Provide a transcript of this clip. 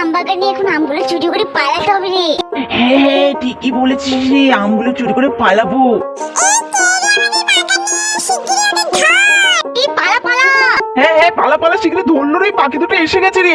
আমবাগানে এখন আমগুলো চুরি করে পালাতে হবে রে। হ্যাঁ ঠিকই বলেছিস রে, আমগুলো চুরি করে পালাবো। পালা পালা। হ্যাঁ পালা পালা, শিগগিরই ধরলো রে, পাখি দুটো এসে গেছে রে।